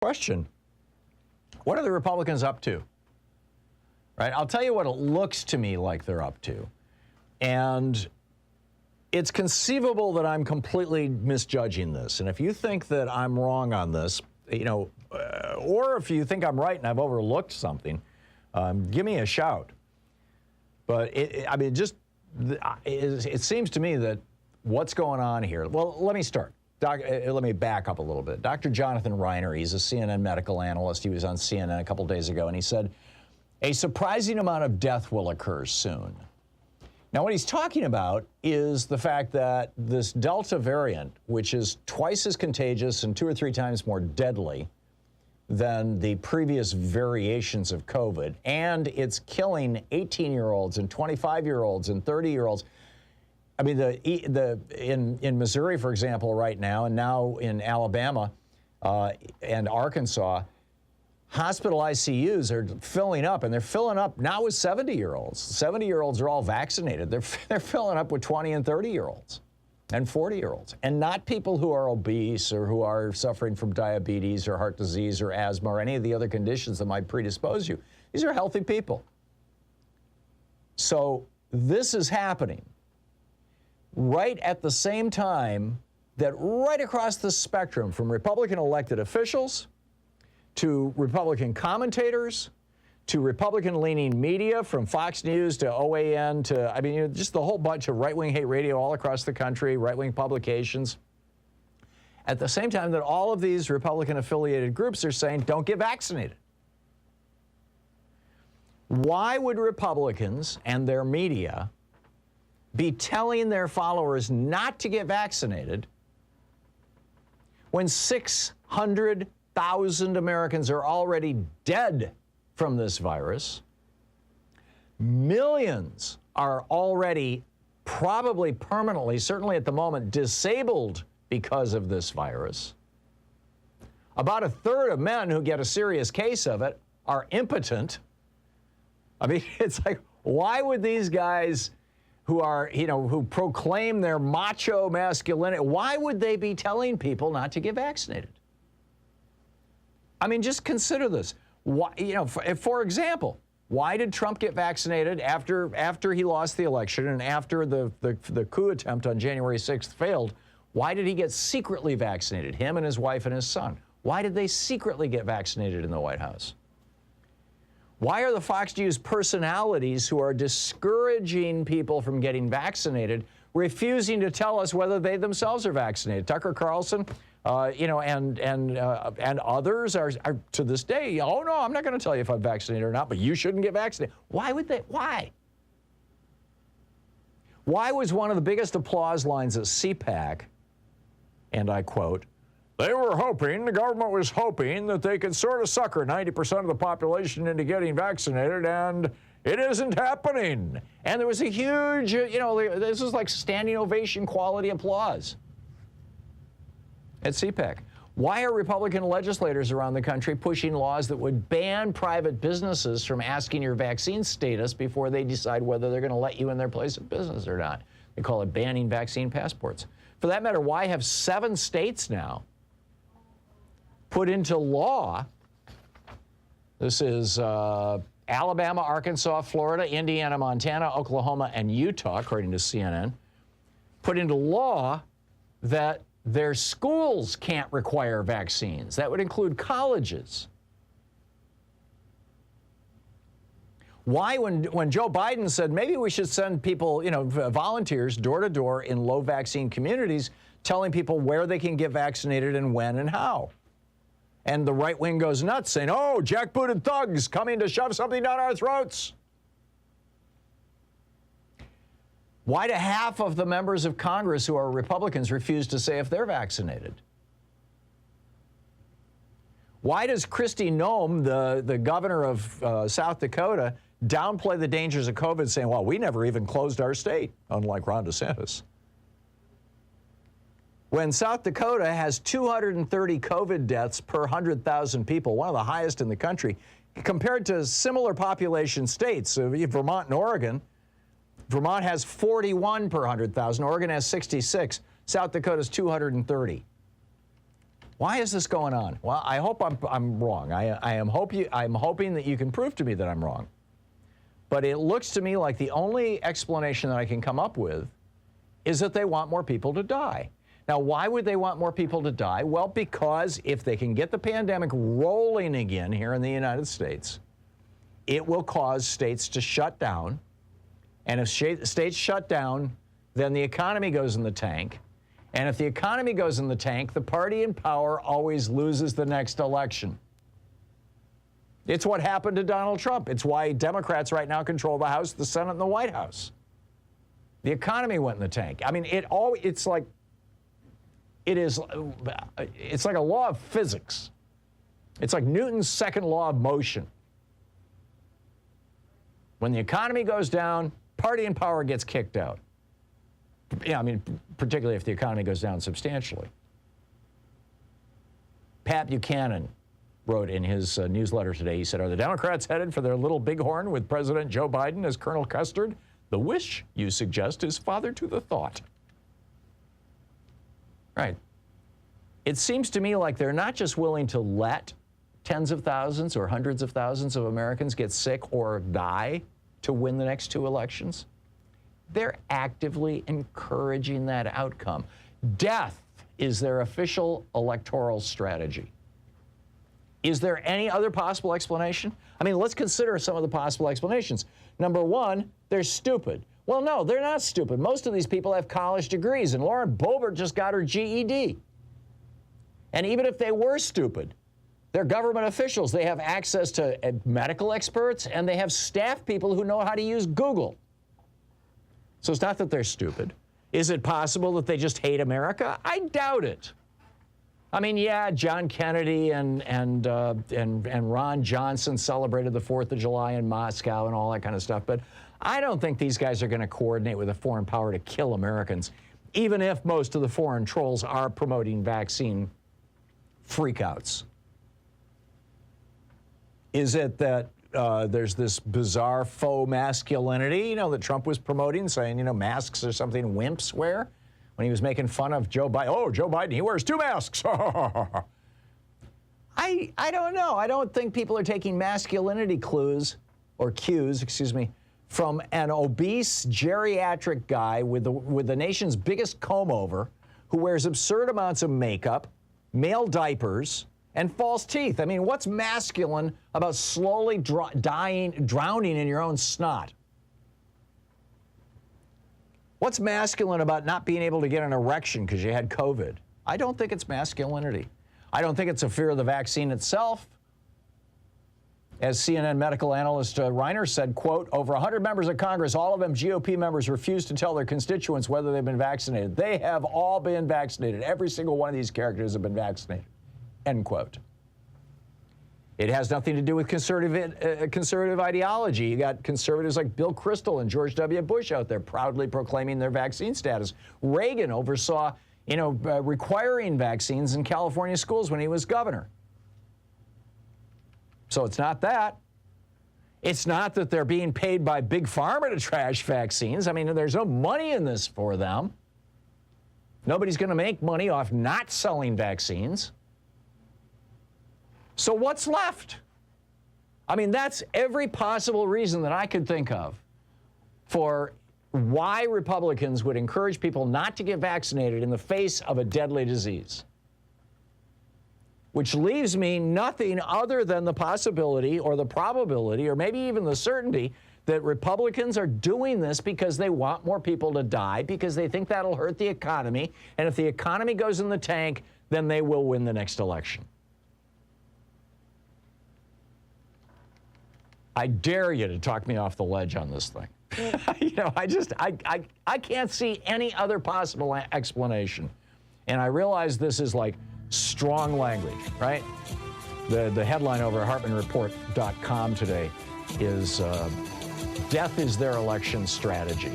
Question. What are the Republicans up to? Right? I'll tell you what it looks to me like they're up to. And it's conceivable that I'm completely misjudging this. And if you think that I'm wrong on this, or if you think I'm right and I've overlooked something, give me a shout. But it seems to me that what's going on here. Well, let me start. Let me back up a little bit. Dr. Jonathan Reiner, he's a CNN medical analyst. He was on CNN a couple days ago, and he said, a surprising amount of death will occur soon. Now, what he's talking about is the fact that this Delta variant, which is twice as contagious and 2 or 3 times more deadly than the previous variations of COVID, and it's killing 18-year-olds and 25-year-olds and 30-year-olds. I mean, in Missouri, for example, right now, and now in Alabama and Arkansas, hospital ICUs are filling up, and they're filling up not with 70-year-olds. 70-year-olds are all vaccinated. They're filling up with 20 and 30-year-olds and 40-year-olds, and not people who are obese or who are suffering from diabetes or heart disease or asthma or any of the other conditions that might predispose you. These are healthy people. So this is happening right at the same time that right across the spectrum, from Republican elected officials to Republican commentators to Republican-leaning media, from Fox News to OAN to, just the whole bunch of right-wing hate radio all across the country, right-wing publications. At the same time that all of these Republican-affiliated groups are saying, don't get vaccinated. Why would Republicans and their media be telling their followers not to get vaccinated when 600,000 Americans are already dead from this virus? Millions are already probably permanently, certainly at the moment, disabled because of this virus. About 1/3 of men who get a serious case of it are impotent. I mean, it's like, why would these guys who are, who proclaim their macho masculinity, why would they be telling people not to get vaccinated? I mean, just consider this. Why, for example, why did Trump get vaccinated after he lost the election and after the coup attempt on January 6th failed? Why did he get secretly vaccinated, him and his wife and his son? Why did they secretly get vaccinated in the White House? Why are the Fox News personalities who are discouraging people from getting vaccinated refusing to tell us whether they themselves are vaccinated? Tucker Carlson, and others are to this day, oh no, I'm not going to tell you if I'm vaccinated or not, but you shouldn't get vaccinated. Why would they? Why? Why was one of the biggest applause lines at CPAC, and I quote, the government was hoping that they could sort of sucker 90% of the population into getting vaccinated, and it isn't happening. And there was a huge, this was like standing ovation quality applause at CPAC. Why are Republican legislators around the country pushing laws that would ban private businesses from asking your vaccine status before they decide whether they're going to let you in their place of business or not? They call it banning vaccine passports. For that matter, why have 7 states now put into law, this is Alabama, Arkansas, Florida, Indiana, Montana, Oklahoma, and Utah, according to CNN, put into law that their schools can't require vaccines. That would include colleges. Why, when Joe Biden said maybe we should send people, volunteers door to door in low vaccine communities, telling people where they can get vaccinated and when and how? And the right wing goes nuts saying, oh, jackbooted thugs coming to shove something down our throats. Why do half of the members of Congress who are Republicans refuse to say if they're vaccinated? Why does Kristi Noem, the governor of South Dakota, downplay the dangers of COVID, saying, well, we never even closed our state, unlike Ron DeSantis? When South Dakota has 230 COVID deaths per 100,000 people, one of the highest in the country, compared to similar population states, Vermont and Oregon. Vermont has 41 per 100,000. Oregon has 66. South Dakota's 230. Why is this going on? Well, I hope I'm wrong. I'm hoping that you can prove to me that I'm wrong. But it looks to me like the only explanation that I can come up with is that they want more people to die. Now, why would they want more people to die? Well, because if they can get the pandemic rolling again here in the United States, it will cause states to shut down. And if states shut down, then the economy goes in the tank. And if the economy goes in the tank, the party in power always loses the next election. It's what happened to Donald Trump. It's why Democrats right now control the House, the Senate, and the White House. The economy went in the tank. I mean, it's like a law of physics. It's like Newton's second law of motion. When the economy goes down, party in power gets kicked out. Yeah, I mean, particularly if the economy goes down substantially. Pat Buchanan wrote in his newsletter today, he said, "Are the Democrats headed for their little bighorn with President Joe Biden as Colonel Custard? The wish you suggest is father to the thought." Right. It seems to me like they're not just willing to let tens of thousands or hundreds of thousands of Americans get sick or die to win the next two elections. They're actively encouraging that outcome. Death is their official electoral strategy. Is there any other possible explanation? I mean, let's consider some of the possible explanations. Number one, they're stupid. Well, no, they're not stupid. Most of these people have college degrees, and Lauren Boebert just got her GED. And even if they were stupid, they're government officials. They have access to medical experts, and they have staff people who know how to use Google. So it's not that they're stupid. Is it possible that they just hate America? I doubt it. I mean, yeah, John Kennedy and Ron Johnson celebrated the 4th of July in Moscow and all that kind of stuff, but I don't think these guys are going to coordinate with a foreign power to kill Americans, even if most of the foreign trolls are promoting vaccine freakouts. Is it that there's this bizarre faux masculinity, that Trump was promoting, saying, masks are something wimps wear? When he was making fun of Joe Biden. Oh, Joe Biden, he wears 2 masks. I don't know. I don't think people are taking masculinity cues, from an obese geriatric guy with the nation's biggest comb over, who wears absurd amounts of makeup, male diapers, and false teeth. I mean, what's masculine about slowly drowning in your own snot? What's masculine about not being able to get an erection because you had COVID? I don't think it's masculinity. I don't think it's a fear of the vaccine itself. As CNN medical analyst Reiner said, quote, "Over 100 members of Congress, all of them GOP members, refuse to tell their constituents whether they've been vaccinated. They have all been vaccinated. Every single one of these characters have been vaccinated." End quote. It has nothing to do with conservative ideology. You got conservatives like Bill Kristol and George W. Bush out there proudly proclaiming their vaccine status. Reagan oversaw, requiring vaccines in California schools when he was governor. So it's not that. It's not that they're being paid by Big Pharma to trash vaccines. I mean, there's no money in this for them. Nobody's going to make money off not selling vaccines. So what's left? I mean, that's every possible reason that I could think of for why Republicans would encourage people not to get vaccinated in the face of a deadly disease. Which leaves me nothing other than the possibility or the probability or maybe even the certainty that Republicans are doing this because they want more people to die, because they think that'll hurt the economy. And if the economy goes in the tank, then they will win the next election. I dare you to talk me off the ledge on this thing. I can't see any other possible explanation. And I realize this is like strong language, right? The headline over at HartmannReport.com today is Death is Their Election Strategy.